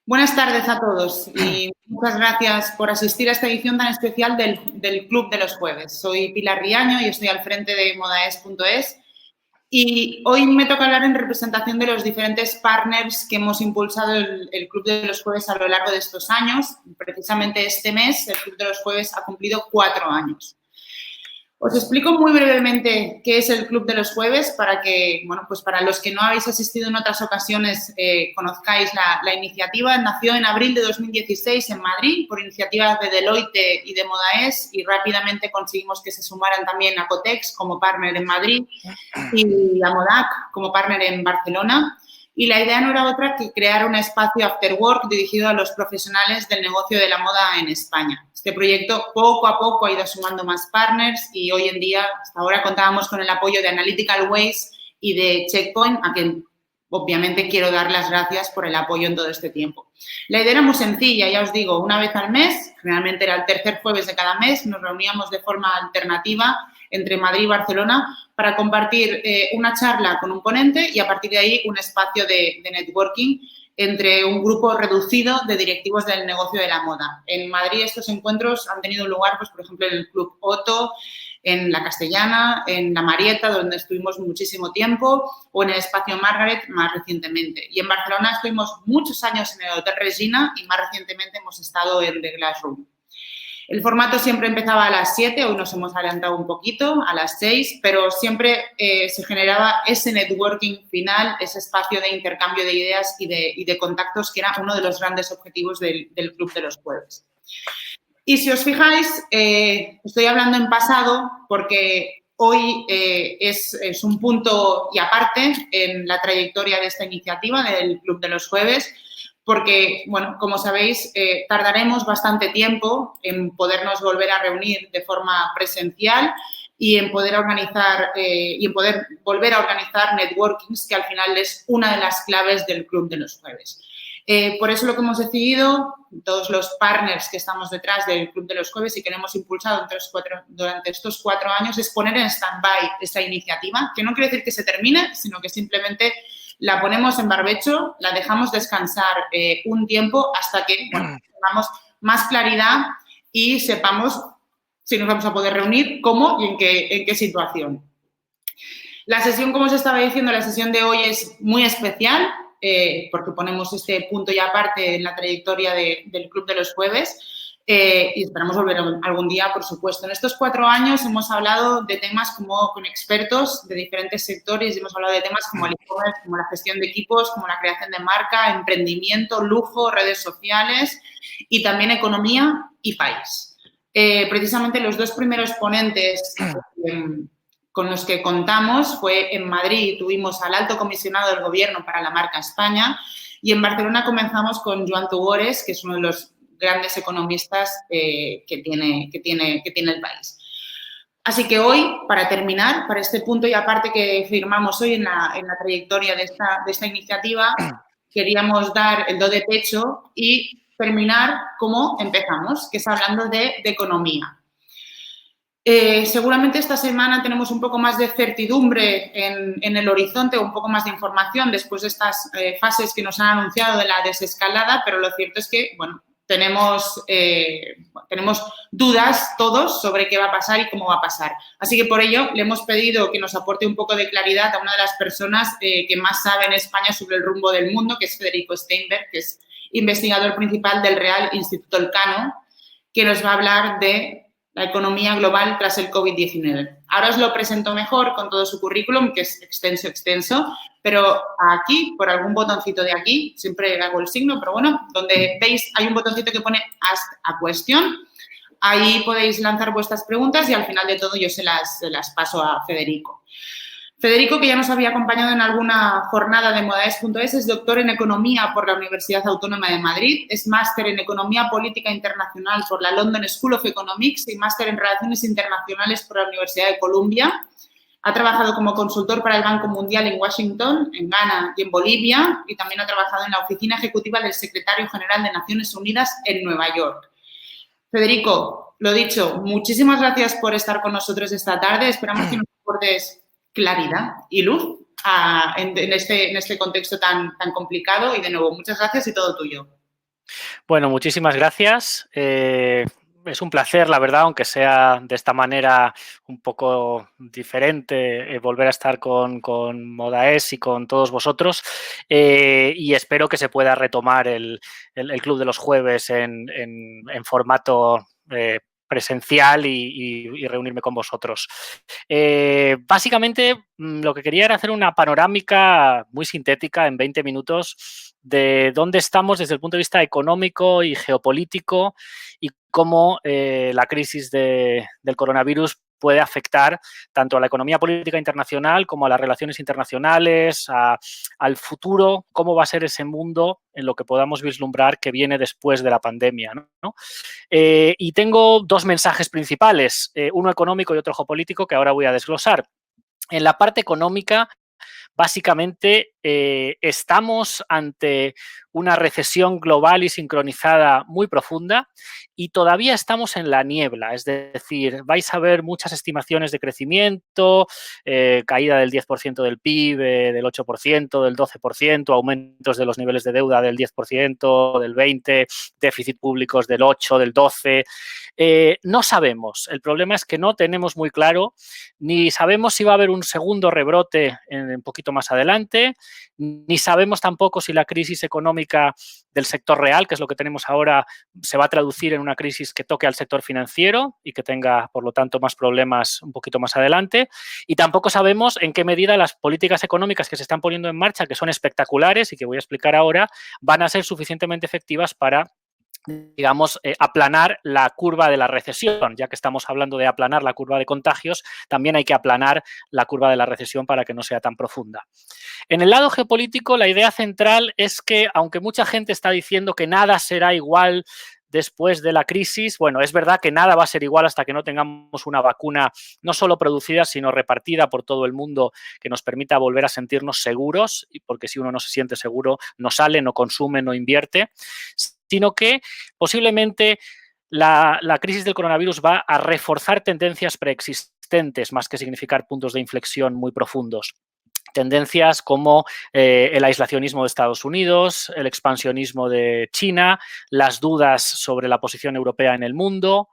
Buenas tardes a todos y muchas gracias por asistir a esta edición tan especial del Club de los Jueves. Soy Pilar Riaño y estoy al frente de modaes.es y hoy me toca hablar en representación de los diferentes partners que hemos impulsado el Club de los Jueves a lo largo de estos años. Precisamente este mes el Club de los Jueves ha cumplido 4 años. Os explico muy brevemente qué es el Club de los Jueves para que, bueno, pues para los que no habéis asistido en otras ocasiones conozcáis la iniciativa. Nació en abril de 2016 en Madrid por iniciativas de Deloitte y de Modaes y rápidamente conseguimos que se sumaran también a Cotex como partner en Madrid y a Modac como partner en Barcelona. Y la idea no era otra que crear un espacio after work dirigido a los profesionales del negocio de la moda en España. Este proyecto poco a poco ha ido sumando más partners y hoy en día, hasta ahora, contábamos con el apoyo de Analytical Ways y de Checkpoint, a quien obviamente quiero dar las gracias por el apoyo en todo este tiempo. La idea era muy sencilla, ya os digo, una vez al mes, generalmente era el tercer jueves de cada mes, nos reuníamos de forma alternativa entre Madrid y Barcelona para compartir una charla con un ponente y a partir de ahí un espacio de networking entre un grupo reducido de directivos del negocio de la moda. En Madrid estos encuentros han tenido lugar, pues, por ejemplo, en el Club Otto, en La Castellana, en La Marieta, donde estuvimos muchísimo tiempo, o en el Espacio Margaret más recientemente. Y en Barcelona estuvimos muchos años en el Hotel Regina y más recientemente hemos estado en The Glass Room. El formato siempre empezaba a las 7, hoy nos hemos adelantado un poquito, a las 6, pero siempre se generaba ese networking final, ese espacio de intercambio de ideas y de contactos que era uno de los grandes objetivos del Club de los Jueves. Y si os fijáis, estoy hablando en pasado porque hoy es un punto y aparte en la trayectoria de esta iniciativa del Club de los Jueves, porque, bueno, como sabéis, tardaremos bastante tiempo en podernos volver a reunir de forma presencial y en poder organizar volver a organizar networkings, que al final es una de las claves del Club de los Jueves. Por eso lo que hemos decidido, todos los partners que estamos detrás del Club de los Jueves y que lo hemos impulsado durante estos 4 años, es poner en stand-by esta iniciativa, que no quiere decir que se termine, sino que simplemente la ponemos en barbecho, la dejamos descansar un tiempo hasta que tengamos más claridad y sepamos si nos vamos a poder reunir, cómo y en qué situación. La sesión, como os estaba diciendo, la sesión de hoy es muy especial porque ponemos este punto y aparte en la trayectoria del Club de los Jueves. Y esperamos volver algún día, por supuesto. En estos 4 años hemos hablado de temas con expertos de diferentes sectores, hemos hablado de temas como el e-commerce, como la gestión de equipos, como la creación de marca, emprendimiento, lujo, redes sociales y también economía y país. Precisamente los 2 primeros ponentes con los que contamos fue en Madrid, tuvimos al alto comisionado del Gobierno para la marca España y en Barcelona comenzamos con Joan Tugores, que es uno de los grandes economistas que tiene el país. Así que hoy, para terminar, para este punto y aparte que firmamos hoy en la trayectoria de esta iniciativa, queríamos dar el do de pecho y terminar como empezamos, que es hablando de economía. Seguramente esta semana tenemos un poco más de certidumbre en el horizonte, un poco más de información después de estas fases que nos han anunciado de la desescalada, pero lo cierto es que, bueno, tenemos dudas todos sobre qué va a pasar y cómo va a pasar. Así que por ello le hemos pedido que nos aporte un poco de claridad a una de las personas que más sabe en España sobre el rumbo del mundo, que es Federico Steinberg, que es investigador principal del Real Instituto Elcano, que nos va a hablar de la economía global tras el COVID-19. Ahora os lo presento mejor con todo su currículum, que es extenso, pero aquí, por algún botoncito de aquí, siempre hago el signo, pero bueno, donde veis hay un botoncito que pone Ask a Question. Ahí podéis lanzar vuestras preguntas y al final de todo yo se las paso a Federico. Federico, que ya nos había acompañado en alguna jornada de modaes.es, es doctor en Economía por la Universidad Autónoma de Madrid, es máster en Economía Política Internacional por la London School of Economics y máster en Relaciones Internacionales por la Universidad de Columbia. Ha trabajado como consultor para el Banco Mundial en Washington, en Ghana y en Bolivia y también ha trabajado en la Oficina Ejecutiva del Secretario General de Naciones Unidas en Nueva York. Federico, lo dicho, muchísimas gracias por estar con nosotros esta tarde. Esperamos que nos aportes claridad y luz en este contexto tan complicado. Y de nuevo, muchas gracias y todo tuyo. Bueno, muchísimas gracias. Es un placer, la verdad, aunque sea de esta manera un poco diferente, volver a estar con Modaes y con todos vosotros. Y espero que se pueda retomar el Club de los Jueves en formato presencial y reunirme con vosotros. Básicamente, lo que quería era hacer una panorámica muy sintética en 20 minutos de dónde estamos desde el punto de vista económico y geopolítico y cómo la crisis del coronavirus puede afectar tanto a la economía política internacional como a las relaciones internacionales, al futuro, cómo va a ser ese mundo en lo que podamos vislumbrar que viene después de la pandemia, ¿no? Y tengo dos mensajes principales, uno económico y otro geopolítico, que ahora voy a desglosar. En la parte económica, básicamente, estamos ante una recesión global y sincronizada muy profunda y todavía estamos en la niebla, es decir, vais a ver muchas estimaciones de crecimiento, caída del 10% del PIB, del 8%, del 12%, aumentos de los niveles de deuda del 10%, del 20%, déficit públicos del 8%, del 12%. No sabemos, el problema es que no tenemos muy claro, ni sabemos si va a haber un segundo rebrote un poquito más adelante, ni sabemos tampoco si la crisis económica del sector real, que es lo que tenemos ahora, se va a traducir en una crisis que toque al sector financiero y que tenga, por lo tanto, más problemas un poquito más adelante. Y tampoco sabemos en qué medida las políticas económicas que se están poniendo en marcha, que son espectaculares y que voy a explicar ahora, van a ser suficientemente efectivas para, digamos, aplanar la curva de la recesión. Ya que estamos hablando de aplanar la curva de contagios, también hay que aplanar la curva de la recesión para que no sea tan profunda. En el lado geopolítico, la idea central es que, aunque mucha gente está diciendo que nada será igual después de la crisis, bueno, es verdad que nada va a ser igual hasta que no tengamos una vacuna no solo producida, sino repartida por todo el mundo que nos permita volver a sentirnos seguros, porque si uno no se siente seguro, no sale, no consume, no invierte, sino que posiblemente la crisis del coronavirus va a reforzar tendencias preexistentes más que significar puntos de inflexión muy profundos. Tendencias como el aislacionismo de Estados Unidos, el expansionismo de China, las dudas sobre la posición europea en el mundo,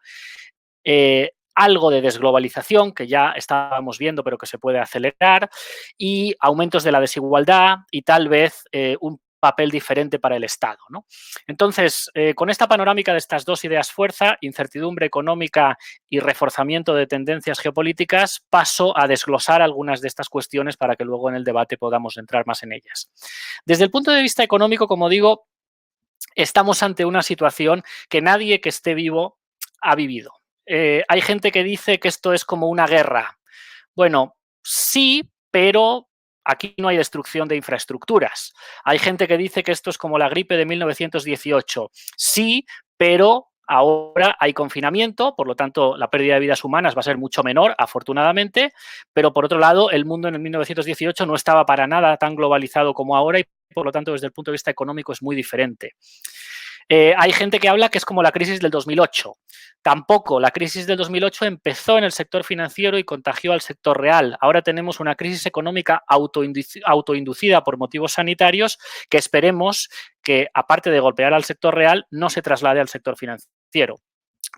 algo de desglobalización que ya estábamos viendo pero que se puede acelerar, y aumentos de la desigualdad y tal vez un papel diferente para el Estado, ¿no? Entonces, con esta panorámica de estas dos ideas fuerza, incertidumbre económica y reforzamiento de tendencias geopolíticas, paso a desglosar algunas de estas cuestiones para que luego en el debate podamos entrar más en ellas. Desde el punto de vista económico, como digo, estamos ante una situación que nadie que esté vivo ha vivido. Hay gente que dice que esto es como una guerra. Bueno, sí, pero aquí no hay destrucción de infraestructuras. Hay gente que dice que esto es como la gripe de 1918. Sí, pero ahora hay confinamiento, por lo tanto, la pérdida de vidas humanas va a ser mucho menor, afortunadamente, pero por otro lado, el mundo en el 1918 no estaba para nada tan globalizado como ahora y, por lo tanto, desde el punto de vista económico es muy diferente. Hay gente que habla que es como la crisis del 2008. Tampoco, la crisis del 2008 empezó en el sector financiero y contagió al sector real. Ahora tenemos una crisis económica autoinducida por motivos sanitarios que esperemos que, aparte de golpear al sector real, no se traslade al sector financiero.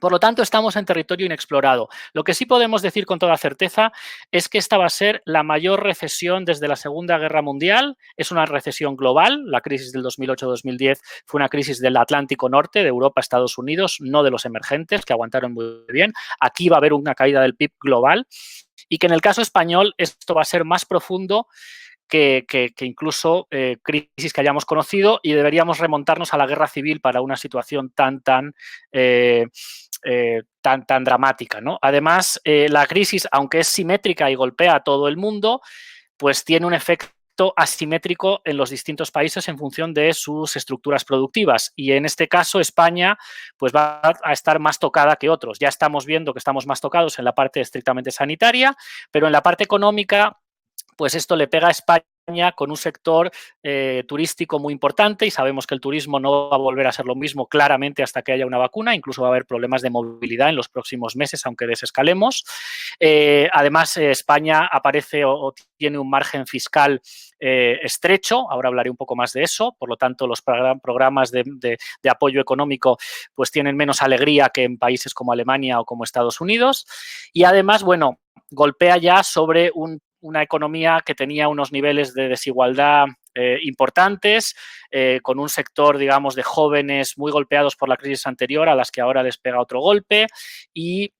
Por lo tanto, estamos en territorio inexplorado. Lo que sí podemos decir con toda certeza es que esta va a ser la mayor recesión desde la Segunda Guerra Mundial. Es una recesión global. La crisis del 2008-2010 fue una crisis del Atlántico Norte, de Europa, Estados Unidos, no de los emergentes, que aguantaron muy bien. Aquí va a haber una caída del PIB global y que en el caso español esto va a ser más profundo que incluso crisis que hayamos conocido, y deberíamos remontarnos a la guerra civil para una situación tan dramática, ¿no? Además, la crisis, aunque es simétrica y golpea a todo el mundo, pues tiene un efecto asimétrico en los distintos países en función de sus estructuras productivas, y en este caso España pues va a estar más tocada que otros. Ya estamos viendo que estamos más tocados en la parte estrictamente sanitaria, pero en la parte económica pues esto le pega a España con un sector turístico muy importante y sabemos que el turismo no va a volver a ser lo mismo claramente hasta que haya una vacuna, incluso va a haber problemas de movilidad en los próximos meses, aunque desescalemos. Además, España aparece o tiene un margen fiscal estrecho, ahora hablaré un poco más de eso, por lo tanto los programas de apoyo económico pues tienen menos alegría que en países como Alemania o como Estados Unidos y además, bueno, golpea ya sobre una economía que tenía unos niveles de desigualdad importantes, con un sector, digamos, de jóvenes muy golpeados por la crisis anterior a las que ahora les pega otro golpe y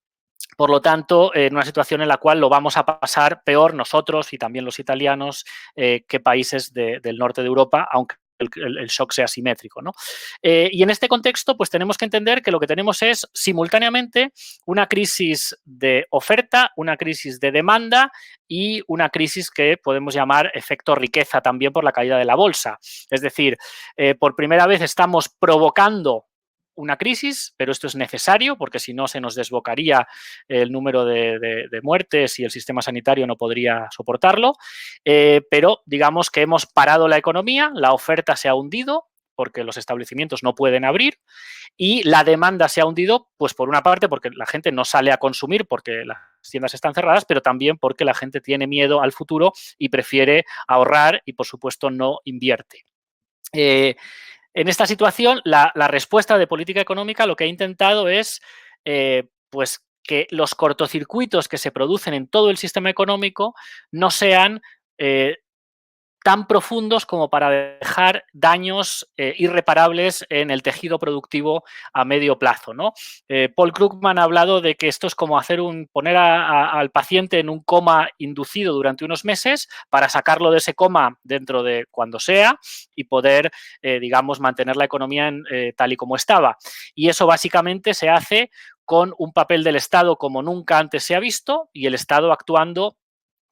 por lo tanto, en una situación en la cual lo vamos a pasar peor nosotros y también los italianos que países del norte de Europa, aunque el shock sea simétrico, ¿no? Y en este contexto, pues tenemos que entender que lo que tenemos es simultáneamente una crisis de oferta, una crisis de demanda y una crisis que podemos llamar efecto riqueza también por la caída de la bolsa. Es decir, por primera vez estamos provocando una crisis, pero esto es necesario porque si no se nos desbocaría el número de muertes y el sistema sanitario no podría soportarlo, pero digamos que hemos parado la economía, la oferta se ha hundido porque los establecimientos no pueden abrir y la demanda se ha hundido, pues por una parte porque la gente no sale a consumir porque las tiendas están cerradas, pero también porque la gente tiene miedo al futuro y prefiere ahorrar y por supuesto no invierte. En esta situación, la respuesta de política económica lo que ha intentado es pues que los cortocircuitos que se producen en todo el sistema económico no sean tan profundos como para dejar daños irreparables en el tejido productivo a medio plazo, ¿no? Paul Krugman ha hablado de que esto es como poner al paciente en un coma inducido durante unos meses para sacarlo de ese coma dentro de cuando sea y poder, digamos, mantener la economía tal y como estaba. Y eso básicamente se hace con un papel del Estado como nunca antes se ha visto y el Estado actuando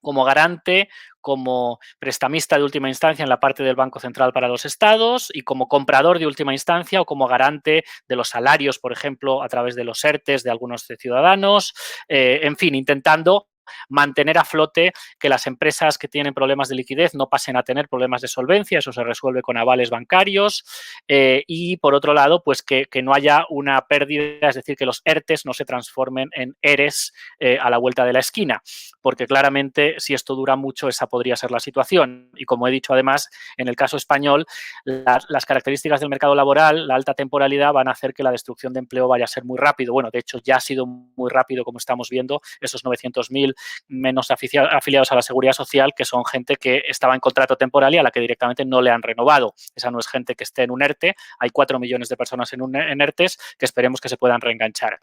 como garante, como prestamista de última instancia en la parte del Banco Central para los estados y como comprador de última instancia o como garante de los salarios, por ejemplo, a través de los ERTES de algunos ciudadanos, en fin, intentando mantener a flote que las empresas que tienen problemas de liquidez no pasen a tener problemas de solvencia, eso se resuelve con avales bancarios y por otro lado, pues que no haya una pérdida, es decir, que los ERTES no se transformen en ERES a la vuelta de la esquina, porque claramente si esto dura mucho esa podría ser la situación y como he dicho además, en el caso español, las características del mercado laboral, la alta temporalidad van a hacer que la destrucción de empleo vaya a ser muy rápido, bueno, de hecho ya ha sido muy rápido como estamos viendo, esos 900.000 menos afiliados a la Seguridad Social, que son gente que estaba en contrato temporal y a la que directamente no le han renovado. Esa no es gente que esté en un ERTE, hay 4 millones de personas en ERTES que esperemos que se puedan reenganchar.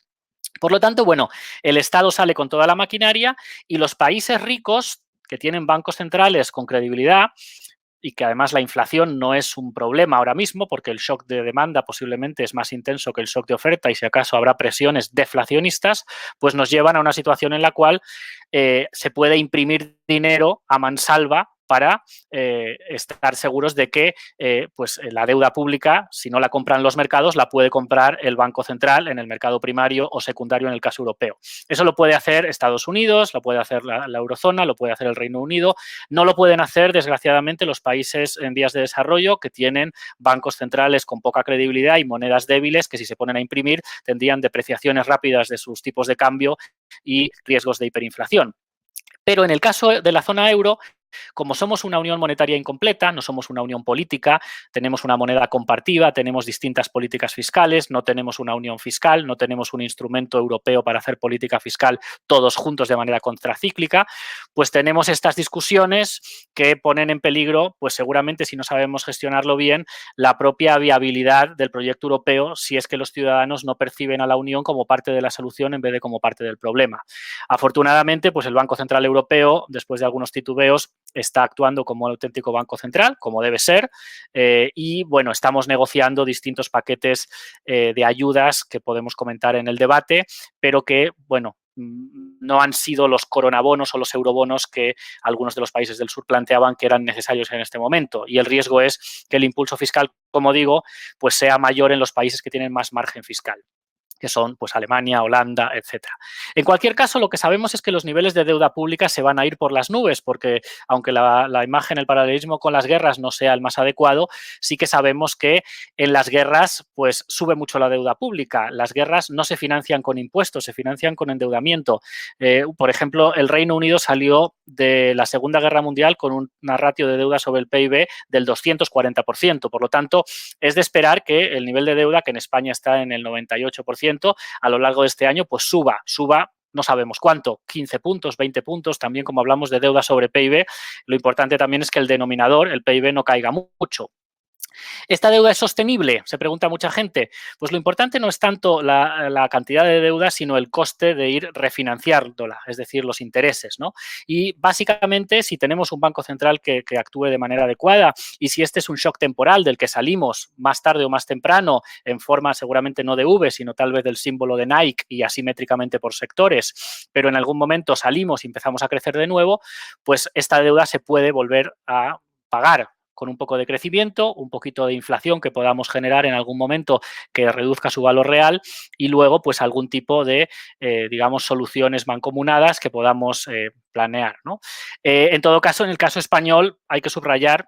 Por lo tanto, bueno, el Estado sale con toda la maquinaria y los países ricos que tienen bancos centrales con credibilidad y que además la inflación no es un problema ahora mismo porque el shock de demanda posiblemente es más intenso que el shock de oferta y si acaso habrá presiones deflacionistas, pues nos llevan a una situación en la cual se puede imprimir dinero a mansalva para estar seguros de que pues la deuda pública, si no la compran los mercados, la puede comprar el Banco Central en el mercado primario o secundario en el caso europeo. Eso lo puede hacer Estados Unidos, lo puede hacer la eurozona, lo puede hacer el Reino Unido. No lo pueden hacer, desgraciadamente, los países en vías de desarrollo que tienen bancos centrales con poca credibilidad y monedas débiles que si se ponen a imprimir tendrían depreciaciones rápidas de sus tipos de cambio y riesgos de hiperinflación. Pero en el caso de la zona euro, como somos una unión monetaria incompleta, no somos una unión política, tenemos una moneda compartida, tenemos distintas políticas fiscales, no tenemos una unión fiscal, no tenemos un instrumento europeo para hacer política fiscal todos juntos de manera contracíclica, pues tenemos estas discusiones que ponen en peligro, pues seguramente si no sabemos gestionarlo bien, la propia viabilidad del proyecto europeo si es que los ciudadanos no perciben a la unión como parte de la solución en vez de como parte del problema. Afortunadamente, pues el Banco Central Europeo, después de algunos titubeos, está actuando como un auténtico banco central, como debe ser, y bueno, estamos negociando distintos paquetes de ayudas que podemos comentar en el debate, pero que, bueno, no han sido los coronabonos o los eurobonos que algunos de los países del sur planteaban que eran necesarios en este momento. Y el riesgo es que el impulso fiscal, como digo, pues sea mayor en los países que tienen más margen fiscal. que son pues Alemania, Holanda, etcétera. En cualquier caso, lo que sabemos es que los niveles de deuda pública se van a ir por las nubes, porque aunque la imagen, el paralelismo con las guerras no sea el más adecuado, sí que sabemos que en las guerras pues sube mucho la deuda pública. Las guerras no se financian con impuestos, se financian con endeudamiento. Por ejemplo, el Reino Unido salió de la Segunda Guerra Mundial con una ratio de deuda sobre el PIB del 240%. Por lo tanto, es de esperar que el nivel de deuda, que en España está en el 98%, a lo largo de este año, pues suba, no sabemos cuánto, 15 puntos, 20 puntos, también como hablamos de deuda sobre PIB, lo importante también es que el denominador, el PIB, no caiga mucho. ¿Esta deuda es sostenible? Se pregunta mucha gente. Pues lo importante no es tanto la cantidad de deuda, sino el coste de ir refinanciándola, es decir, los intereses, ¿no? Y básicamente, si tenemos un Banco Central que actúe de manera adecuada y si este es un shock temporal del que salimos más tarde o más temprano en forma seguramente no de V, sino tal vez del símbolo de Nike y asimétricamente por sectores, pero en algún momento salimos y empezamos a crecer de nuevo, pues esta deuda se puede volver a pagar con un poco de crecimiento, un poquito de inflación que podamos generar en algún momento que reduzca su valor real y luego pues algún tipo de, digamos, soluciones mancomunadas que podamos planear, ¿no? En todo caso, en el caso español hay que subrayar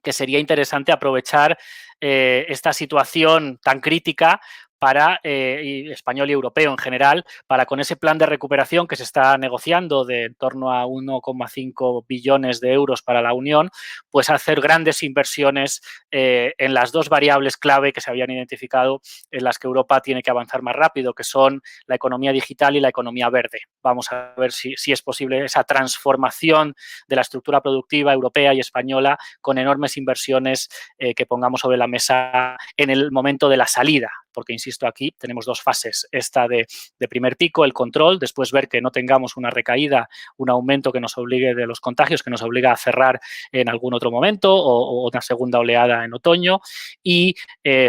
que sería interesante aprovechar esta situación tan crítica para español y europeo en general, para con ese plan de recuperación que se está negociando de en torno a 1,5 billones de euros para la Unión, pues hacer grandes inversiones en las dos variables clave que se habían identificado en las que Europa tiene que avanzar más rápido, que son la economía digital y la economía verde. Vamos a ver si es posible esa transformación de la estructura productiva europea y española con enormes inversiones que pongamos sobre la mesa en el momento de la salida, porque, insisto, aquí tenemos dos fases, esta de primer pico, el control, después ver que no tengamos una recaída, un aumento que nos obligue de los contagios, que nos obliga a cerrar en algún otro momento o una segunda oleada en otoño y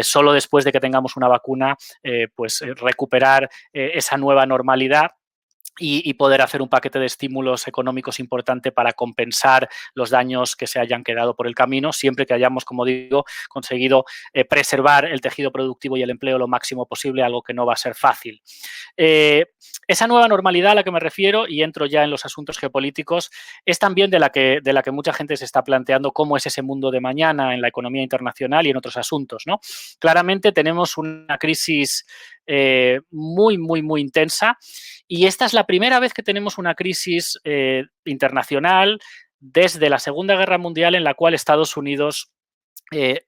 solo después de que tengamos una vacuna, pues recuperar esa nueva normalidad y poder hacer un paquete de estímulos económicos importante para compensar los daños que se hayan quedado por el camino, siempre que hayamos, como digo, conseguido preservar el tejido productivo y el empleo lo máximo posible, algo que no va a ser fácil. Esa nueva normalidad a la que me refiero, y entro ya en los asuntos geopolíticos, es también de la que mucha gente se está planteando cómo es ese mundo de mañana en la economía internacional y en otros asuntos, ¿no? Claramente tenemos una crisis muy, muy, muy intensa y esta es la primera vez que tenemos una crisis internacional desde la Segunda Guerra Mundial en la cual Estados Unidos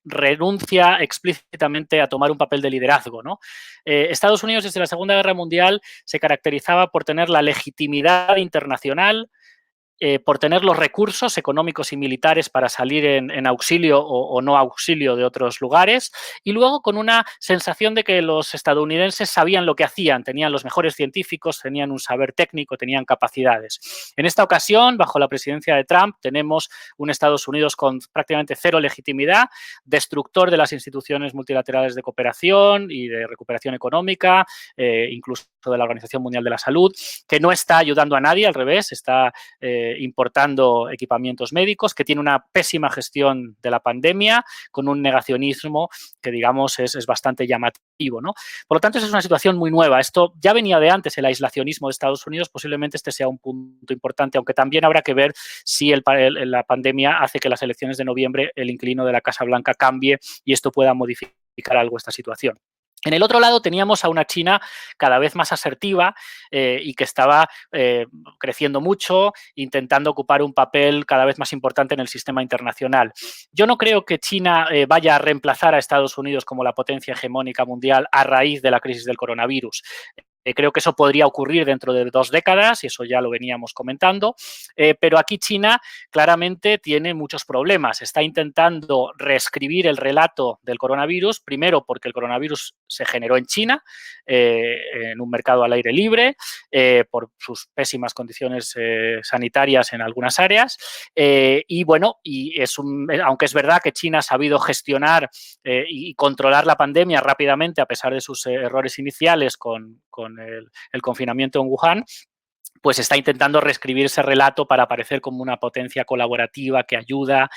renuncia explícitamente a tomar un papel de liderazgo, ¿no? Estados Unidos desde la Segunda Guerra Mundial se caracterizaba por tener la legitimidad internacional, por tener los recursos económicos y militares para salir en auxilio o no auxilio de otros lugares y luego con una sensación de que los estadounidenses sabían lo que hacían, tenían los mejores científicos, tenían un saber técnico, tenían capacidades. En esta ocasión, bajo la presidencia de Trump, tenemos un Estados Unidos con prácticamente cero legitimidad, destructor de las instituciones multilaterales de cooperación y de recuperación económica, incluso de la Organización Mundial de la Salud, que no está ayudando a nadie, al revés, está importando equipamientos médicos, que tiene una pésima gestión de la pandemia, con un negacionismo que, digamos, es bastante llamativo, ¿no? Por lo tanto, esa es una situación muy nueva. Esto ya venía de antes, el aislacionismo de Estados Unidos, posiblemente este sea un punto importante, aunque también habrá que ver si la pandemia hace que las elecciones de noviembre el inquilino de la Casa Blanca cambie y esto pueda modificar algo esta situación. En el otro lado teníamos a una China cada vez más asertiva y que estaba creciendo mucho, intentando ocupar un papel cada vez más importante en el sistema internacional. Yo no creo que China vaya a reemplazar a Estados Unidos como la potencia hegemónica mundial a raíz de la crisis del coronavirus. Creo que eso podría ocurrir dentro de 2 décadas y eso ya lo veníamos comentando, pero aquí China claramente tiene muchos problemas. Está intentando reescribir el relato del coronavirus, primero porque el coronavirus se generó en China, en un mercado al aire libre, por sus pésimas condiciones sanitarias en algunas áreas. Y bueno, aunque es verdad que China ha sabido gestionar y controlar la pandemia rápidamente a pesar de sus errores iniciales con el confinamiento en Wuhan, pues está intentando reescribir ese relato para aparecer como una potencia colaborativa que ayuda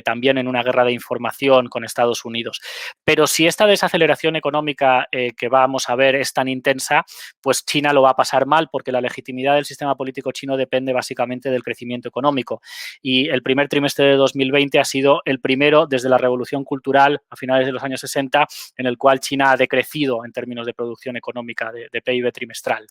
también en una guerra de información con Estados Unidos. Pero si esta desaceleración económica que vamos a ver es tan intensa, pues China lo va a pasar mal porque la legitimidad del sistema político chino depende básicamente del crecimiento económico. Y el primer trimestre de 2020 ha sido el primero desde la revolución cultural a finales de los años 60 en el cual China ha decrecido en términos de producción económica de PIB trimestral.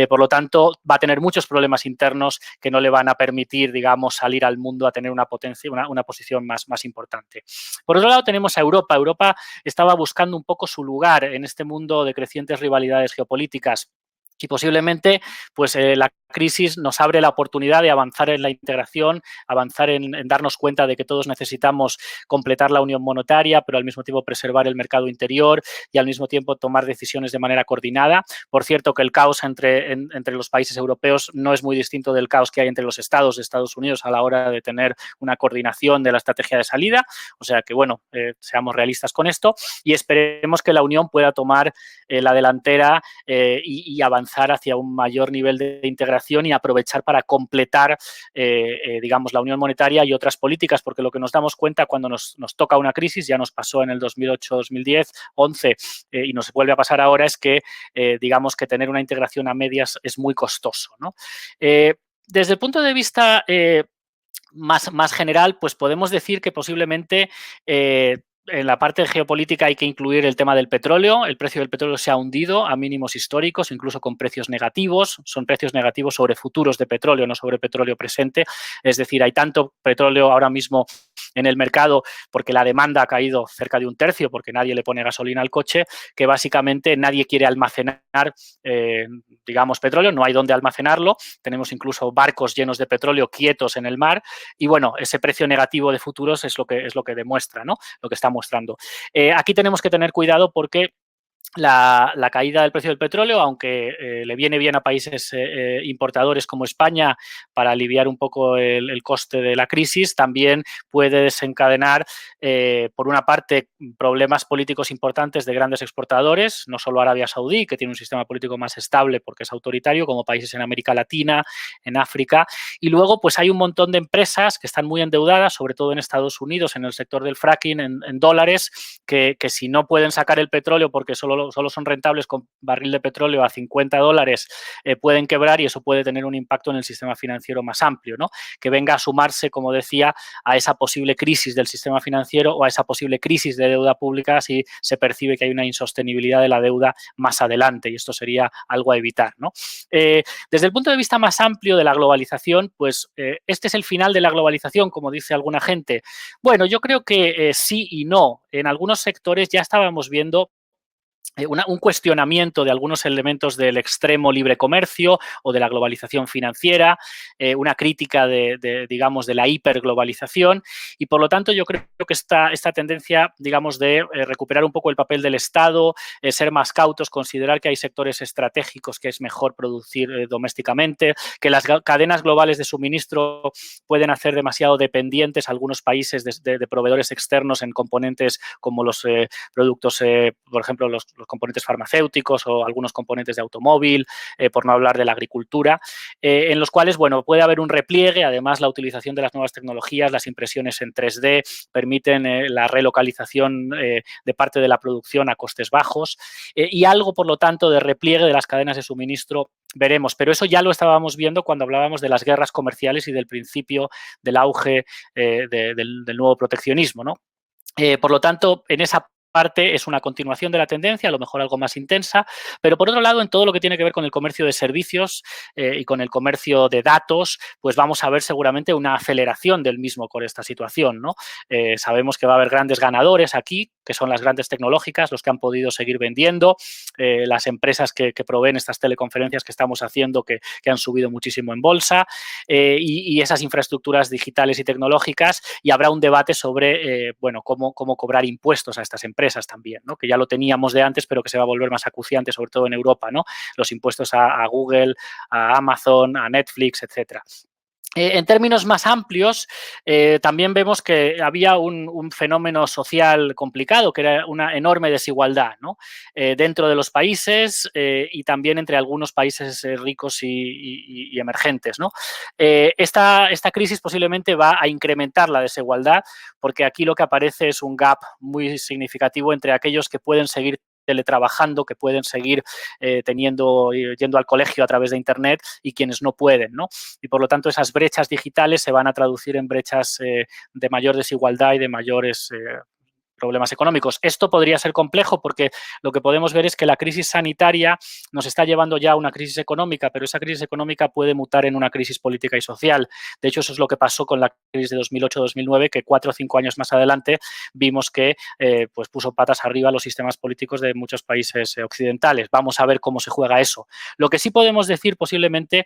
Por lo tanto, va a tener muchos problemas internos que no le van a permitir, digamos, salir al mundo a tener una potencia, una posición más importante. Por otro lado, tenemos a Europa. Europa estaba buscando un poco su lugar en este mundo de crecientes rivalidades geopolíticas. Y posiblemente pues, la crisis nos abre la oportunidad de avanzar en la integración, avanzar en darnos cuenta de que todos necesitamos completar la unión monetaria, pero al mismo tiempo preservar el mercado interior y al mismo tiempo tomar decisiones de manera coordinada. Por cierto, que el caos entre los países europeos no es muy distinto del caos que hay entre los estados de Estados Unidos a la hora de tener una coordinación de la estrategia de salida. O sea que, bueno, seamos realistas con esto y esperemos que la Unión pueda tomar la delantera y avanzar hacia un mayor nivel de integración y aprovechar para completar, digamos, la unión monetaria y otras políticas, porque lo que nos damos cuenta cuando nos toca una crisis, ya nos pasó en el 2008, 2010, 11 y nos vuelve a pasar ahora, es que, digamos, que tener una integración a medias es muy costoso, ¿no? Desde el punto de vista más general, pues podemos decir que posiblemente en la parte geopolítica hay que incluir el tema del petróleo. El precio del petróleo se ha hundido a mínimos históricos, incluso con precios negativos. Son precios negativos sobre futuros de petróleo, no sobre petróleo presente. Es decir, hay tanto petróleo ahora mismo en el mercado porque la demanda ha caído cerca de un tercio, porque nadie le pone gasolina al coche, que básicamente nadie quiere almacenar, digamos, petróleo. No hay dónde almacenarlo. Tenemos incluso barcos llenos de petróleo quietos en el mar. Y bueno, ese precio negativo de futuros es lo que demuestra, ¿no? Lo que está mostrando. Aquí tenemos que tener cuidado porque la caída del precio del petróleo, aunque le viene bien a países importadores como España para aliviar un poco el coste de la crisis, también puede desencadenar, por una parte, problemas políticos importantes de grandes exportadores, no solo Arabia Saudí, que tiene un sistema político más estable porque es autoritario, como países en América Latina, en África, y luego pues hay un montón de empresas que están muy endeudadas, sobre todo en Estados Unidos, en el sector del fracking, en dólares, que si no pueden sacar el petróleo porque solo son rentables con barril de petróleo a $50, pueden quebrar y eso puede tener un impacto en el sistema financiero más amplio, ¿no? Que venga a sumarse, como decía, a esa posible crisis del sistema financiero o a esa posible crisis de deuda pública si se percibe que hay una insostenibilidad de la deuda más adelante y esto sería algo a evitar, ¿no? Desde el punto de vista más amplio de la globalización, pues este es el final de la globalización, como dice alguna gente. Bueno, yo creo que sí y no. En algunos sectores ya estábamos viendo un cuestionamiento de algunos elementos del extremo libre comercio o de la globalización financiera, una crítica digamos, de la hiperglobalización y, por lo tanto, yo creo que esta tendencia, digamos, de recuperar un poco el papel del Estado, ser más cautos, considerar que hay sectores estratégicos que es mejor producir domésticamente, que las cadenas globales de suministro pueden hacer demasiado dependientes a algunos países de proveedores externos en componentes como los productos, por ejemplo, los componentes farmacéuticos o algunos componentes de automóvil, por no hablar de la agricultura, en los cuales, bueno, puede haber un repliegue. Además, la utilización de las nuevas tecnologías, las impresiones en 3D, permiten la relocalización de parte de la producción a costes bajos y algo, por lo tanto, de repliegue de las cadenas de suministro veremos, pero eso ya lo estábamos viendo cuando hablábamos de las guerras comerciales y del principio del auge del nuevo proteccionismo, ¿no? Por lo tanto, en esa parte es una continuación de la tendencia, a lo mejor algo más intensa, pero por otro lado, en todo lo que tiene que ver con el comercio de servicios y con el comercio de datos, pues vamos a ver seguramente una aceleración del mismo con esta situación, ¿no? Sabemos que va a haber grandes ganadores aquí, que son las grandes tecnológicas, los que han podido seguir vendiendo, las empresas que proveen estas teleconferencias que estamos haciendo, que han subido muchísimo en bolsa, y esas infraestructuras digitales y tecnológicas, y habrá un debate sobre, bueno, cómo cobrar impuestos a estas empresas también, ¿no? Que ya lo teníamos de antes, pero que se va a volver más acuciante, sobre todo en Europa, ¿no? Los impuestos a Google, a Amazon, a Netflix, etcétera. En términos más amplios, también vemos que había un fenómeno social complicado, que era una enorme desigualdad, ¿no? Dentro de los países y también entre algunos países ricos y emergentes, ¿no? Esta crisis posiblemente va a incrementar la desigualdad, porque aquí lo que aparece es un gap muy significativo entre aquellos que pueden seguir teletrabajando, que pueden seguir yendo al colegio a través de Internet y quienes no pueden, ¿no? Y por lo tanto esas brechas digitales se van a traducir en brechas de mayor desigualdad y de mayores problemas económicos. Esto podría ser complejo porque lo que podemos ver es que la crisis sanitaria nos está llevando ya a una crisis económica, pero esa crisis económica puede mutar en una crisis política y social. De hecho, eso es lo que pasó con la crisis de 2008-2009, que 4 o 5 años más adelante vimos que pues puso patas arriba los sistemas políticos de muchos países occidentales. Vamos a ver cómo se juega eso. Lo que sí podemos decir posiblemente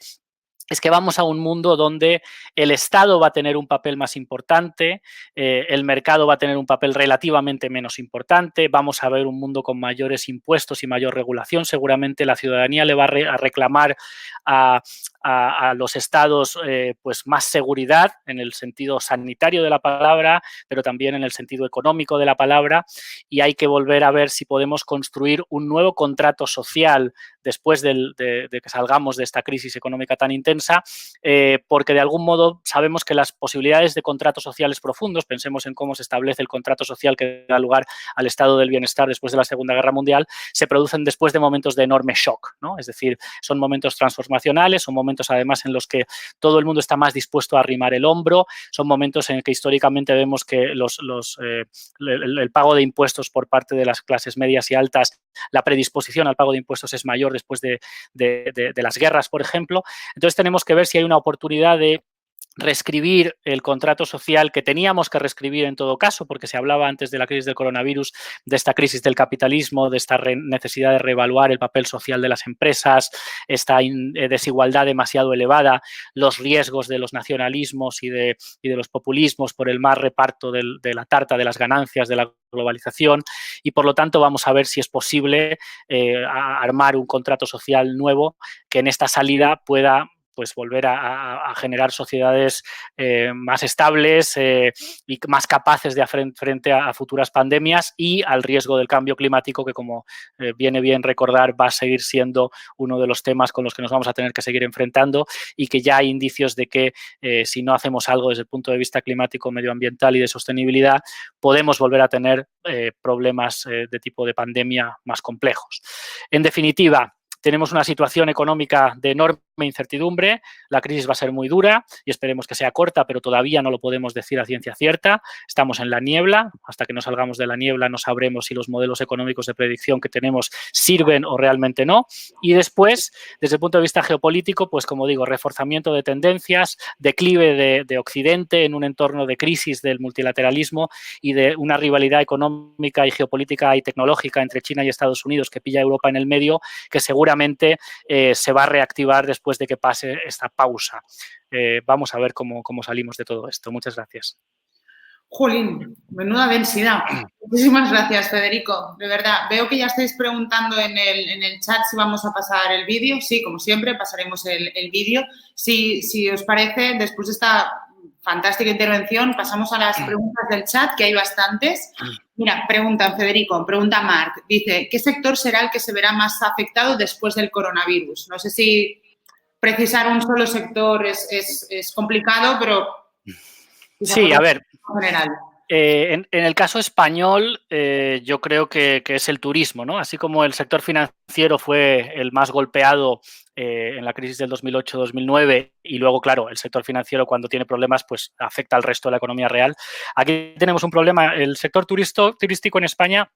es que vamos a un mundo donde el Estado va a tener un papel más importante, el mercado va a tener un papel relativamente menos importante, vamos a ver un mundo con mayores impuestos y mayor regulación, seguramente la ciudadanía le va a reclamar a los estados pues más seguridad en el sentido sanitario de la palabra, pero también en el sentido económico de la palabra, y hay que volver a ver si podemos construir un nuevo contrato social después de que salgamos de esta crisis económica tan intensa, porque de algún modo sabemos que las posibilidades de contratos sociales profundos, pensemos en cómo se establece el contrato social que da lugar al estado del bienestar después de la Segunda Guerra Mundial, se producen después de momentos de enorme shock, ¿no? Es decir, son momentos transformacionales, son momentos además en los que todo el mundo está más dispuesto a arrimar el hombro, son momentos en que históricamente vemos que el pago de impuestos por parte de las clases medias y altas, la predisposición al pago de impuestos es mayor después de las guerras, por ejemplo. Entonces tenemos que ver si hay una oportunidad de reescribir el contrato social que teníamos que reescribir en todo caso, porque se hablaba antes de la crisis del coronavirus, de esta crisis del capitalismo, de esta necesidad de reevaluar el papel social de las empresas, esta desigualdad demasiado elevada, los riesgos de los nacionalismos y de los populismos por el mal reparto de la tarta de las ganancias de la globalización, y por lo tanto vamos a ver si es posible armar un contrato social nuevo que en esta salida pueda pues volver a generar sociedades más estables y más capaces de hacer frente a futuras pandemias y al riesgo del cambio climático, que como viene bien recordar va a seguir siendo uno de los temas con los que nos vamos a tener que seguir enfrentando, y que ya hay indicios de que si no hacemos algo desde el punto de vista climático, medioambiental y de sostenibilidad, podemos volver a tener problemas de tipo de pandemia más complejos. En definitiva, tenemos una situación económica de enorme incertidumbre, la crisis va a ser muy dura y esperemos que sea corta, pero todavía no lo podemos decir a ciencia cierta. Estamos en la niebla, hasta que no salgamos de la niebla no sabremos si los modelos económicos de predicción que tenemos sirven o realmente no. Y después, desde el punto de vista geopolítico, pues como digo, reforzamiento de tendencias, declive de Occidente en un entorno de crisis del multilateralismo y de una rivalidad económica y geopolítica y tecnológica entre China y Estados Unidos que pilla a Europa en el medio, que seguramente se va a reactivar después de que pase esta pausa. Vamos a ver cómo salimos de todo esto. Muchas gracias. Jolín, menuda densidad. Muchísimas gracias, Federico. De verdad, veo que ya estáis preguntando en el chat si vamos a pasar el vídeo. Sí, como siempre, pasaremos el vídeo. Si os parece, después de esta fantástica intervención, pasamos a las preguntas del chat, que hay bastantes. Mira, pregunta Federico, pregunta Marc. Dice, ¿qué sector será el que se verá más afectado después del coronavirus? No sé si precisar un solo sector es complicado, pero... Sí, a ver, en el caso español yo creo que es el turismo, ¿no? Así como el sector financiero fue el más golpeado en la crisis del 2008-2009 y luego, claro, el sector financiero cuando tiene problemas pues afecta al resto de la economía real. Aquí tenemos un problema. El sector turístico en España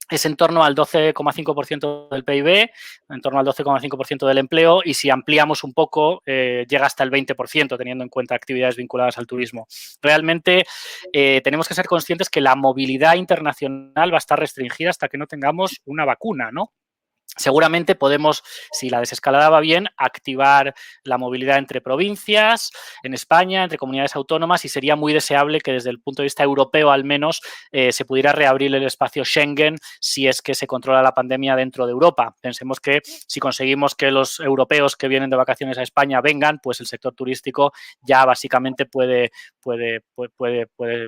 es en torno al 12,5% del PIB, en torno al 12,5% del empleo, y si ampliamos un poco llega hasta el 20%, teniendo en cuenta actividades vinculadas al turismo. Realmente tenemos que ser conscientes que la movilidad internacional va a estar restringida hasta que no tengamos una vacuna, ¿no? seguramente podemos, si la desescalada va bien, activar la movilidad entre provincias, en España, entre comunidades autónomas, y sería muy deseable que desde el punto de vista europeo al menos se pudiera reabrir el espacio Schengen si es que se controla la pandemia dentro de Europa. Pensemos que si conseguimos que los europeos que vienen de vacaciones a España vengan, pues el sector turístico ya básicamente puede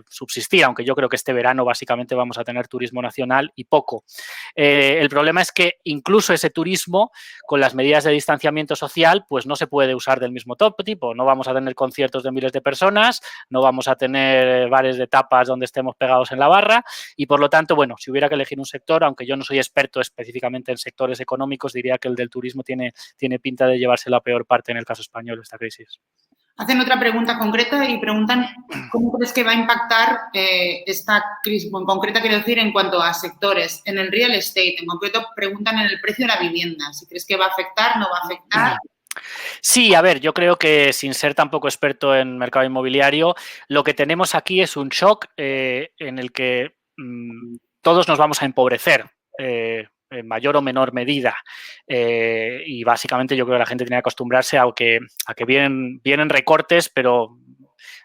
subsistir, aunque yo creo que este verano básicamente vamos a tener turismo nacional y poco. El problema es que incluso ese turismo, con las medidas de distanciamiento social, pues no se puede usar del mismo tipo. No vamos a tener conciertos de miles de personas, no vamos a tener bares de tapas donde estemos pegados en la barra y, por lo tanto, bueno, si hubiera que elegir un sector, aunque yo no soy experto específicamente en sectores económicos, diría que el del turismo tiene pinta de llevarse la peor parte en el caso español esta crisis. Hacen otra pregunta concreta y preguntan cómo crees que va a impactar esta crisis, en concreto quiero decir en cuanto a sectores, en el real estate, en concreto preguntan en el precio de la vivienda, si crees que va a afectar, no va a afectar. Sí, a ver, yo creo que sin ser tampoco experto en mercado inmobiliario, lo que tenemos aquí es un shock en el que todos nos vamos a empobrecer. En mayor o menor medida. Y básicamente yo creo que la gente tiene que acostumbrarse a que vienen recortes, pero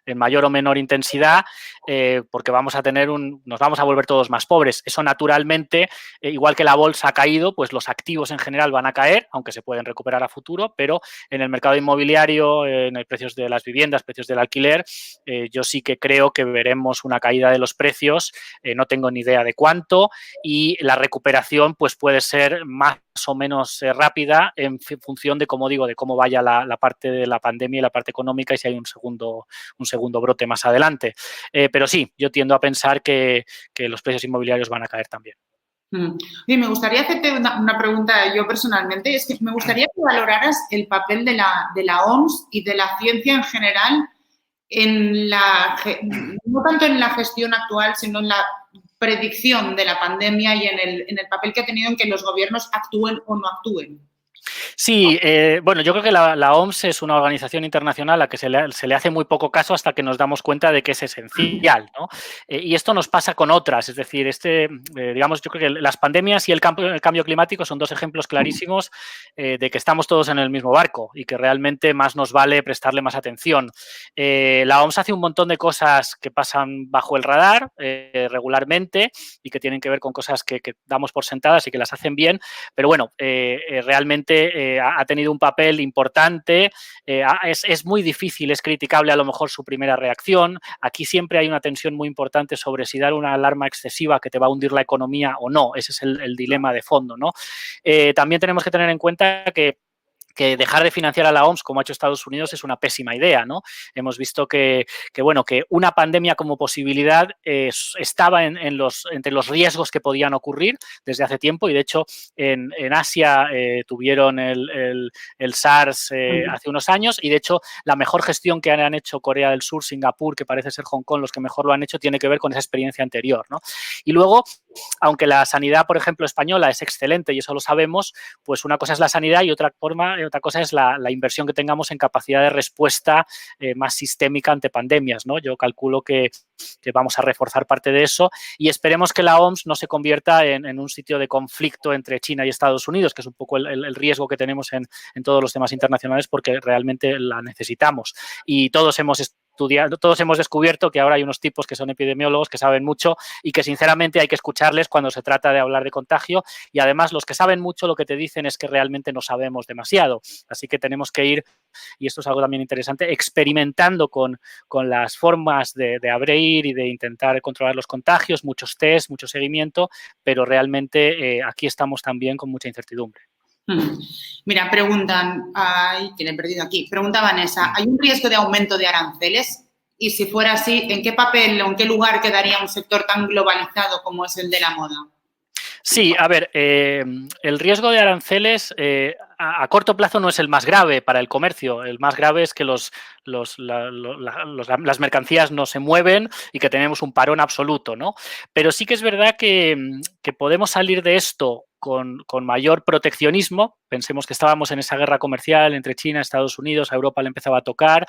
en mayor o menor intensidad, porque nos vamos a volver todos más pobres. Eso naturalmente, igual que la bolsa ha caído, pues los activos en general van a caer, aunque se pueden recuperar a futuro, pero en el mercado inmobiliario, en el precios de las viviendas, precios del alquiler, yo sí que creo que veremos una caída de los precios, no tengo ni idea de cuánto, y la recuperación pues puede ser más o menos rápida en función de, como digo, de cómo vaya la parte de la pandemia y la parte económica y si hay un segundo brote más adelante. Pero sí, yo tiendo a pensar que los precios inmobiliarios van a caer también. Y me gustaría hacerte una pregunta yo personalmente, es que me gustaría que valoraras el papel de la OMS y de la ciencia en general no tanto en la gestión actual, sino en la predicción de la pandemia y en el papel que ha tenido en que los gobiernos actúen o no actúen. Sí, bueno, yo creo que la OMS es una organización internacional a la que se le hace muy poco caso hasta que nos damos cuenta de que es esencial, ¿no? Y esto nos pasa con otras, es decir, digamos, yo creo que las pandemias y el cambio climático son dos ejemplos clarísimos de que estamos todos en el mismo barco y que realmente más nos vale prestarle más atención. La OMS hace un montón de cosas que pasan bajo el radar regularmente y que tienen que ver con cosas que damos por sentadas y que las hacen bien, pero bueno, realmente ha tenido un papel importante, es muy difícil, es criticable a lo mejor su primera reacción. Aquí siempre hay una tensión muy importante sobre si dar una alarma excesiva que te va a hundir la economía o no. Ese es el dilema de fondo, ¿no? También tenemos que tener en cuenta que dejar de financiar a la OMS, como ha hecho Estados Unidos, es una pésima idea, ¿no? Hemos visto que una pandemia como posibilidad estaba entre los riesgos que podían ocurrir desde hace tiempo y, de hecho, en Asia tuvieron el SARS hace unos años y, de hecho, la mejor gestión que han hecho Corea del Sur, Singapur, que parece ser Hong Kong, los que mejor lo han hecho, tiene que ver con esa experiencia anterior, ¿no? Y luego, aunque la sanidad, por ejemplo, española es excelente y eso lo sabemos, pues una cosa es la sanidad y otra cosa es la inversión que tengamos en capacidad de respuesta más sistémica ante pandemias, ¿no? Yo calculo que vamos a reforzar parte de eso y esperemos que la OMS no se convierta en un sitio de conflicto entre China y Estados Unidos, que es un poco el riesgo que tenemos en todos los temas internacionales porque realmente la necesitamos. Y todos hemos descubierto que ahora hay unos tipos que son epidemiólogos que saben mucho y que sinceramente hay que escucharles cuando se trata de hablar de contagio y además los que saben mucho lo que te dicen es que realmente no sabemos demasiado. Así que tenemos que ir, y esto es algo también interesante, experimentando con las formas de abrir y de intentar controlar los contagios, muchos test, mucho seguimiento, pero realmente aquí estamos también con mucha incertidumbre. Mira, preguntan, tienen perdido aquí, pregunta Vanessa, ¿hay un riesgo de aumento de aranceles? Y si fuera así, ¿en qué papel o en qué lugar quedaría un sector tan globalizado como es el de la moda? Sí, a ver, el riesgo de aranceles a corto plazo no es el más grave para el comercio. El más grave es que las mercancías no se mueven y que tenemos un parón absoluto, ¿no? Pero sí que es verdad que podemos salir de esto con mayor proteccionismo, Pensemos que estábamos en esa guerra comercial entre China, Estados Unidos, a Europa le empezaba a tocar,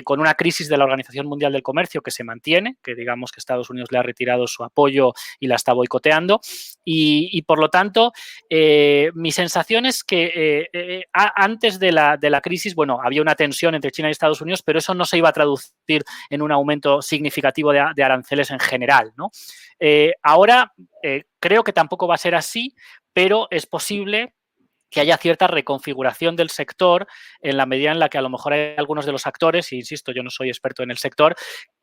con una crisis de la Organización Mundial del Comercio que se mantiene, que digamos que Estados Unidos le ha retirado su apoyo y la está boicoteando, y por lo tanto, mi sensación es que antes de la crisis, bueno, había una tensión entre China y Estados Unidos, pero eso no se iba a traducir en un aumento significativo de aranceles en general, ¿no? Ahora creo que tampoco va a ser así, pero es posible que haya cierta reconfiguración del sector en la medida en la que a lo mejor hay algunos de los actores, y insisto, yo no soy experto en el sector,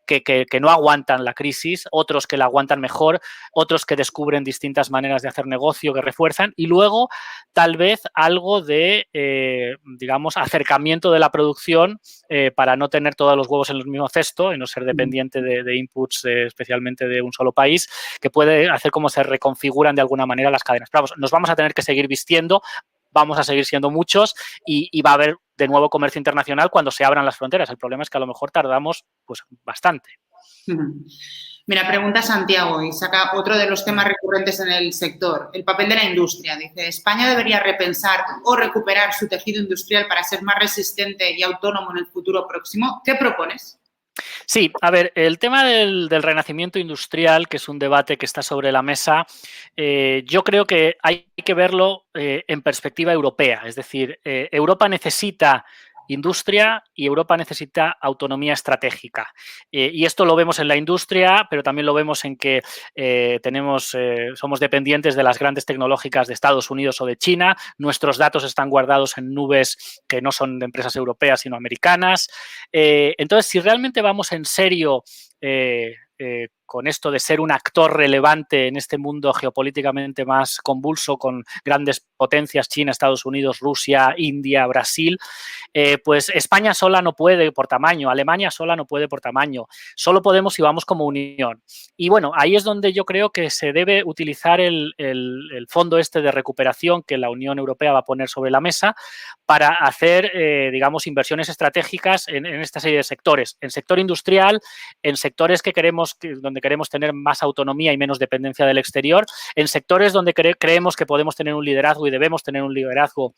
que no aguantan la crisis, otros que la aguantan mejor, otros que descubren distintas maneras de hacer negocio que refuerzan y luego tal vez algo de, digamos, acercamiento de la producción para no tener todos los huevos en el mismo cesto y no ser dependiente de inputs especialmente de un solo país, que puede hacer como se reconfiguran de alguna manera las cadenas. Pero vamos, nos vamos a tener que seguir vistiendo, vamos a seguir siendo muchos y va a haber de nuevo comercio internacional cuando se abran las fronteras. El problema es que a lo mejor tardamos pues bastante. Mira, pregunta Santiago y saca otro de los temas recurrentes en el sector, el papel de la industria. Dice, ¿España debería repensar o recuperar su tejido industrial para ser más resistente y autónomo en el futuro próximo? ¿Qué propones? Sí, a ver, el tema del renacimiento industrial, que es un debate que está sobre la mesa, yo creo que hay que verlo en perspectiva europea. Es decir, Europa necesita industria y Europa necesita autonomía estratégica. Y esto lo vemos en la industria, pero también lo vemos en que somos dependientes de las grandes tecnológicas de Estados Unidos o de China. Nuestros datos están guardados en nubes que no son de empresas europeas, sino americanas. Entonces, si realmente vamos en serio con esto de ser un actor relevante en este mundo geopolíticamente más convulso con grandes potencias, China, Estados Unidos, Rusia, India, Brasil, pues España sola no puede por tamaño, Alemania sola no puede por tamaño, solo podemos si vamos como unión. Y bueno, ahí es donde yo creo que se debe utilizar el fondo este de recuperación que la Unión Europea va a poner sobre la mesa para hacer, digamos, inversiones estratégicas en esta serie de sectores, en sector industrial, en sectores donde queremos tener más autonomía y menos dependencia del exterior, en sectores donde creemos que podemos tener un liderazgo y debemos tener un liderazgo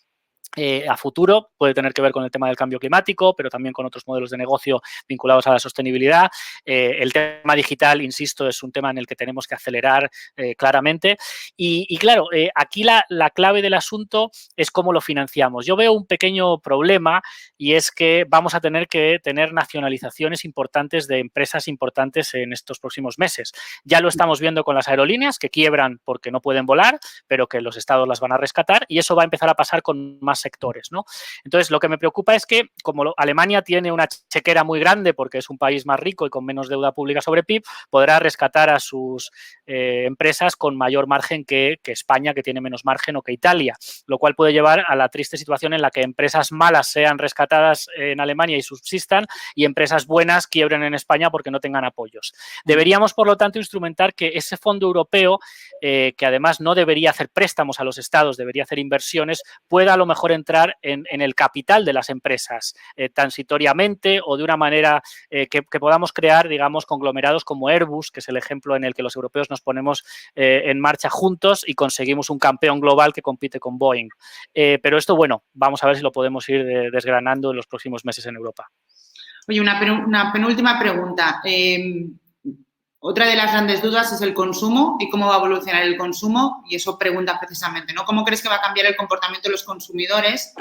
a futuro, puede tener que ver con el tema del cambio climático, pero también con otros modelos de negocio vinculados a la sostenibilidad. El tema digital, insisto, es un tema en el que tenemos que acelerar claramente. Y claro, aquí la clave del asunto es cómo lo financiamos. Yo veo un pequeño problema y es que vamos a tener que tener nacionalizaciones importantes de empresas importantes en estos próximos meses. Ya lo estamos viendo con las aerolíneas que quiebran porque no pueden volar, pero que los estados las van a rescatar y eso va a empezar a pasar con más sectores, ¿no? Entonces, lo que me preocupa es que, como Alemania tiene una chequera muy grande porque es un país más rico y con menos deuda pública sobre PIB, podrá rescatar a sus empresas con mayor margen que España, que tiene menos margen, o que Italia, lo cual puede llevar a la triste situación en la que empresas malas sean rescatadas en Alemania y subsistan y empresas buenas quiebren en España porque no tengan apoyos. Deberíamos, por lo tanto, instrumentar que ese fondo europeo, que además no debería hacer préstamos a los estados, debería hacer inversiones, pueda a lo mejor entrar en el capital de las empresas transitoriamente o de una manera que podamos crear, digamos, conglomerados como Airbus, que es el ejemplo en el que los europeos nos ponemos en marcha juntos y conseguimos un campeón global que compite con Boeing. Pero esto, bueno, vamos a ver si lo podemos ir desgranando en los próximos meses en Europa. Oye, una penúltima pregunta. Otra de las grandes dudas es el consumo y cómo va a evolucionar el consumo, y eso preguntan precisamente, ¿no? ¿Cómo crees que va a cambiar el comportamiento de los consumidores?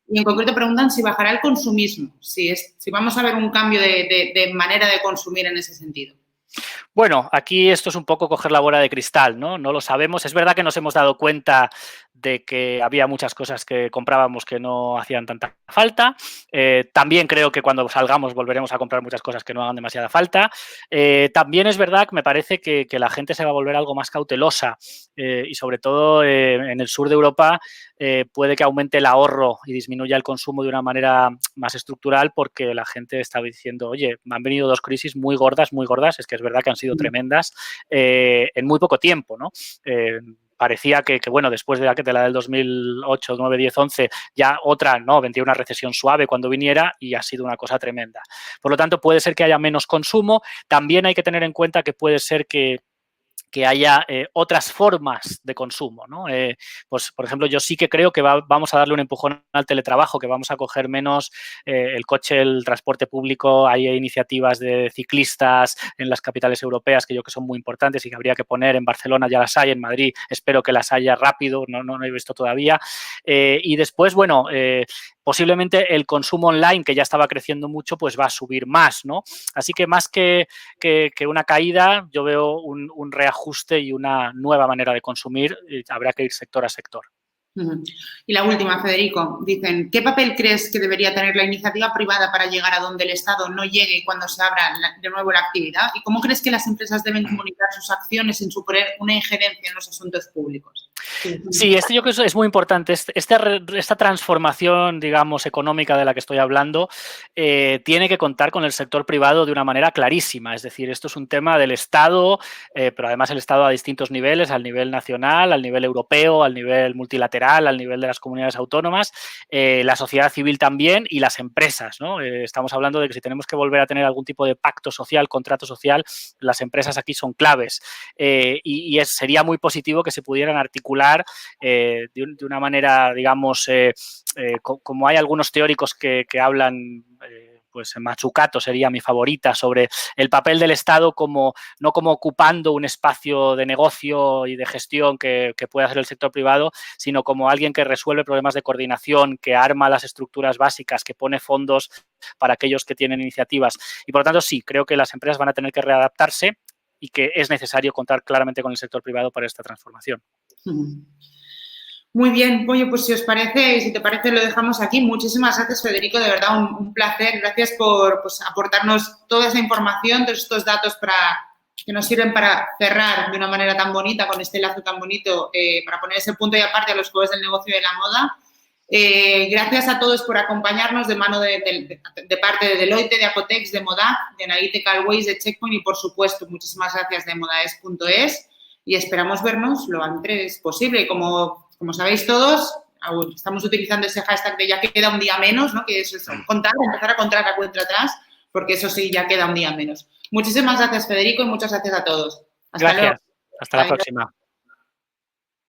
Y en concreto preguntan si bajará el consumismo, si vamos a ver un cambio de manera de consumir en ese sentido. Bueno, aquí esto es un poco coger la bola de cristal, ¿no? No lo sabemos. Es verdad que nos hemos dado cuenta de que había muchas cosas que comprábamos que no hacían tanta falta. También creo que cuando salgamos volveremos a comprar muchas cosas que no hagan demasiada falta. También es verdad que me parece que la gente se va a volver algo más cautelosa y sobre todo en el sur de Europa puede que aumente el ahorro y disminuya el consumo de una manera más estructural porque la gente está diciendo, oye, me han venido dos crisis muy gordas, es que es verdad que han sido tremendas en muy poco tiempo, ¿no? Parecía que, bueno, después de la del 2008, 9, 10, 11, ya otra, ¿no? Vendría una recesión suave cuando viniera y ha sido una cosa tremenda. Por lo tanto, puede ser que haya menos consumo. También hay que tener en cuenta que puede ser que que haya otras formas de consumo, ¿no? Pues, por ejemplo, yo sí que creo que vamos a darle un empujón al teletrabajo, que vamos a coger menos el coche, el transporte público. Hay iniciativas de ciclistas en las capitales europeas que yo creo que son muy importantes y que habría que poner. En Barcelona ya las hay, en Madrid espero que las haya rápido, no he visto todavía. Y después, bueno, posiblemente el consumo online, que ya estaba creciendo mucho, pues va a subir más, ¿no? Así que más que una caída, yo veo un reajuste y una nueva manera de consumir. Habrá que ir sector a sector. Y la última, Federico, dicen, ¿qué papel crees que debería tener la iniciativa privada para llegar a donde el Estado no llegue cuando se abra de nuevo la actividad? ¿Y cómo crees que las empresas deben comunicar sus acciones sin suponer una injerencia en los asuntos públicos? Sí, yo creo que es muy importante. Esta transformación, digamos, económica de la que estoy hablando, tiene que contar con el sector privado de una manera clarísima. Es decir, esto es un tema del Estado, pero además el Estado a distintos niveles, al nivel nacional, al nivel europeo, al nivel multilateral, al nivel de las comunidades autónomas, la sociedad civil también y las empresas, ¿no? Estamos hablando de que si tenemos que volver a tener algún tipo de pacto social, contrato social, las empresas aquí son claves. Sería muy positivo que se pudieran articular de una manera, digamos, como hay algunos teóricos que hablan, pues Mazzucato sería mi favorita, sobre el papel del Estado no como ocupando un espacio de negocio y de gestión que puede hacer el sector privado, sino como alguien que resuelve problemas de coordinación, que arma las estructuras básicas, que pone fondos para aquellos que tienen iniciativas. Y por lo tanto, sí, creo que las empresas van a tener que readaptarse y que es necesario contar claramente con el sector privado para esta transformación. Muy bien, oye, pues si os parece y si te parece lo dejamos aquí. Muchísimas gracias, Federico, de verdad un placer. Gracias por aportarnos toda esa información, todos estos datos que nos sirven para cerrar de una manera tan bonita, con este lazo tan bonito, para poner ese punto y aparte a los juegos del negocio de la moda. Gracias a todos por acompañarnos de mano de parte de Deloitte, de Apotex, de Modac, de Analytical Ways, de Checkpoint y, por supuesto, muchísimas gracias de modaes.es y esperamos vernos lo antes posible. Como sabéis todos, estamos utilizando ese hashtag de ya queda un día menos, ¿no? Que es eso, empezar a contar la cuenta atrás, porque eso sí, ya queda un día menos. Muchísimas gracias, Federico, y muchas gracias a todos. Hasta luego. Hasta la próxima.